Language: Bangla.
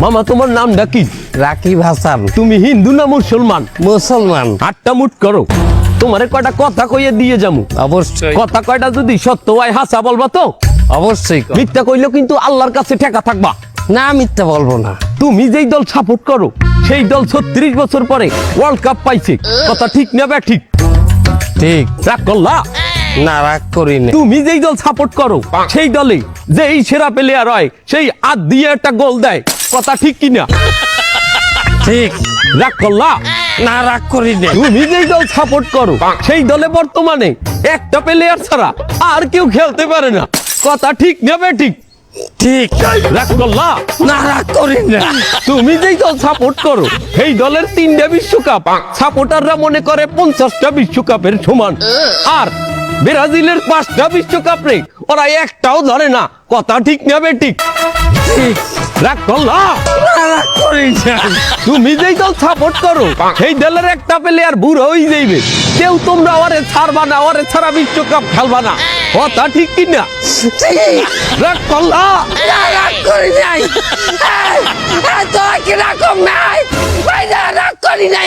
মামা তোমার নামটা কি? রাকিব হাসান। তুমি হিন্দু না মুসলমান? মুসলমান। আটটা মুট করো, তোমারে কয়টা কথা কইয়ে দিয়ে যামু। অবশ্যই কথা কয়টা যদি সত্য হয় হাসা বলবা তো? অবশ্যই। মিথ্যা কইলেও কিন্তু আল্লাহর কাছে ঠেকা থাকবা। না মিথ্যা বলবো না। তুমি যেই দল সাপোর্ট করো সেই দল 36 বছর পরে ওয়ার্ল্ড কাপ পাইছে, কথা ঠিক না বে ঠিক? ঠিক। রাগ করলা? না রাগ করি না। তুমি যেই দল সাপোর্ট করো সেই দলে যেই সেরা প্লেয়ার হয় সেই আদ দিয়ে একটা গোল দেয়, কথা ঠিক কিনা? ঠিক। রাগ করলা? না রাগ করি না। তুমি যেই দল সাপোর্ট করো সেই দলে বর্তমানে একটা প্লেয়ার ছাড়া আর কেউ খেলতে পারে না, কথা ঠিক না বে ঠিক? ঠিক। রাগ করলা? না রাগ করি না। তুমি যেই দল সাপোর্ট করো সেই দলের 3টা বিশ্বকাপ সাপোর্টাররা মনে করে 50টা বিশ্বকাপের সমান, আর ব্রাজিলের 5টা বিশ্বকাপ রে ওরা একটাও ধরে না, কথা ঠিক না বে ঠিক? ঠিক। রাগ করলা? না রাগ করি না। তুমি যেই দল সাপোর্ট করো সেই দলের একটা প্লেয়ার বুড়ো হয়ে যাইবে, কেউ তোমরা ওরে ছাড়বা না, ওরে ছাড়া বিশ্বকাপ খেলবা না, কথা ঠিক কিনা? ঠিক। রাগ করলা? না রাগ করি নাই। এই, এই, তোরা কি রাগ নাই? ভাই না রাগ করি নাই।